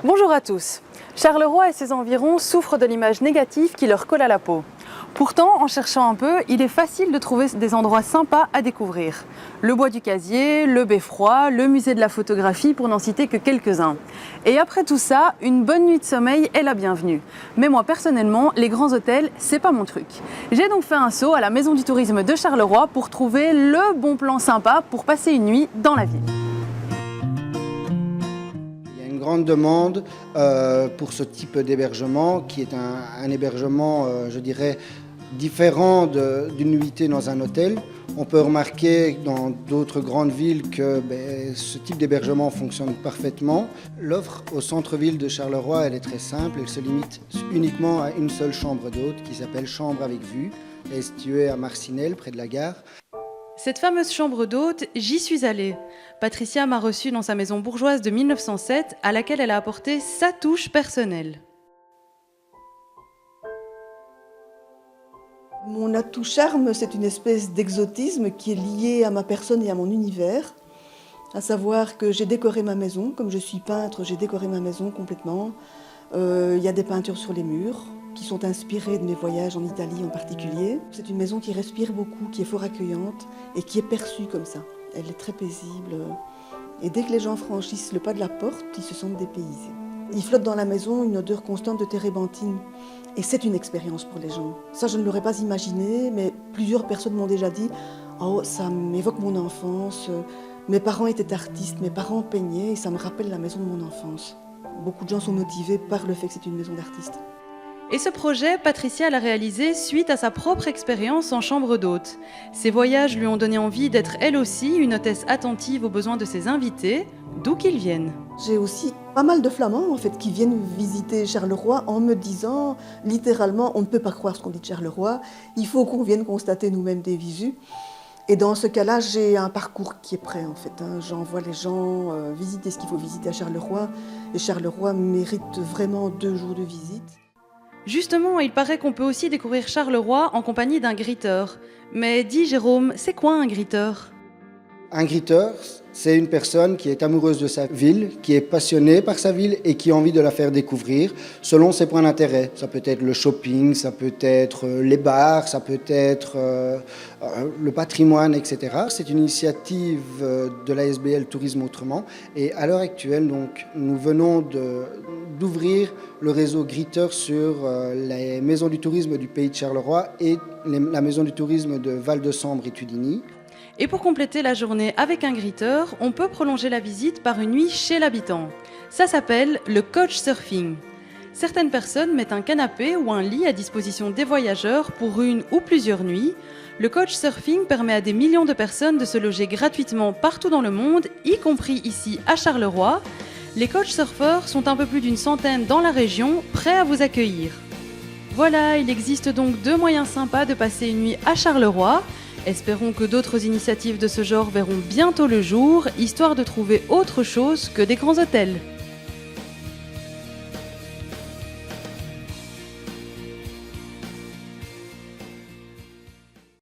Bonjour à tous. Charleroi et ses environs souffrent de l'image négative qui leur colle à la peau. Pourtant, en cherchant un peu, il est facile de trouver des endroits sympas à découvrir. Le bois du Casier, le Beffroi, le musée de la photographie pour n'en citer que quelques-uns. Et après tout ça, une bonne nuit de sommeil est la bienvenue. Mais moi personnellement, les grands hôtels, c'est pas mon truc. J'ai donc fait un saut à la Maison du Tourisme de Charleroi pour trouver le bon plan sympa pour passer une nuit dans la ville. Grande demande pour ce type d'hébergement qui est un hébergement, je dirais, différent d'une nuitée dans un hôtel. On peut remarquer dans d'autres grandes villes que ce type d'hébergement fonctionne parfaitement. L'offre au centre-ville de Charleroi, elle est très simple. Elle se limite uniquement à une seule chambre d'hôte qui s'appelle Chambre avec vue. Elle est située à Marcinelle, près de la gare. Cette fameuse chambre d'hôte, j'y suis allée. Patricia m'a reçue dans sa maison bourgeoise de 1907, à laquelle elle a apporté sa touche personnelle. Mon atout charme, c'est une espèce d'exotisme qui est lié à ma personne et à mon univers. À savoir que j'ai décoré ma maison, comme je suis peintre, j'ai décoré ma maison complètement. Il y a des peintures sur les murs qui sont inspirées de mes voyages en Italie en particulier. C'est une maison qui respire beaucoup, qui est fort accueillante et qui est perçue comme ça. Elle est très paisible et dès que les gens franchissent le pas de la porte, ils se sentent dépaysés. Il flotte dans la maison une odeur constante de térébenthine et c'est une expérience pour les gens. Ça, je ne l'aurais pas imaginé, mais plusieurs personnes m'ont déjà dit « Oh, ça m'évoque mon enfance, mes parents étaient artistes, mes parents peignaient et ça me rappelle la maison de mon enfance ». Beaucoup de gens sont motivés par le fait que c'est une maison d'artistes. Et ce projet, Patricia l'a réalisé suite à sa propre expérience en chambre d'hôte. Ses voyages lui ont donné envie d'être elle aussi une hôtesse attentive aux besoins de ses invités, d'où qu'ils viennent. J'ai aussi pas mal de Flamands en fait, qui viennent visiter Charleroi en me disant littéralement on ne peut pas croire ce qu'on dit de Charleroi, il faut qu'on vienne constater nous-mêmes des visus. Et dans ce cas-là, j'ai un parcours qui est prêt en fait. J'envoie les gens visiter ce qu'il faut visiter à Charleroi. Et Charleroi mérite vraiment 2 jours de visite. Justement, il paraît qu'on peut aussi découvrir Charleroi en compagnie d'un gritteur. Mais dis Jérôme, c'est quoi un gritteur ? Un gritteur, c'est une personne qui est amoureuse de sa ville, qui est passionnée par sa ville et qui a envie de la faire découvrir selon ses points d'intérêt. Ça peut être le shopping, ça peut être les bars, ça peut être le patrimoine, etc. C'est une initiative de l'ASBL Tourisme Autrement. Et à l'heure actuelle, donc, nous venons d'ouvrir le réseau Gritteur sur les maisons du tourisme du pays de Charleroi et la maison du tourisme de Val-de-Sambre et Tudini. Et pour compléter la journée avec un gritteur, on peut prolonger la visite par une nuit chez l'habitant. Ça s'appelle le couchsurfing. Certaines personnes mettent un canapé ou un lit à disposition des voyageurs pour une ou plusieurs nuits. Le couchsurfing permet à des millions de personnes de se loger gratuitement partout dans le monde, y compris ici à Charleroi. Les couchsurfers sont un peu plus d'une centaine dans la région, prêts à vous accueillir. Voilà, il existe donc 2 moyens sympas de passer une nuit à Charleroi. Espérons que d'autres initiatives de ce genre verront bientôt le jour, histoire de trouver autre chose que des grands hôtels.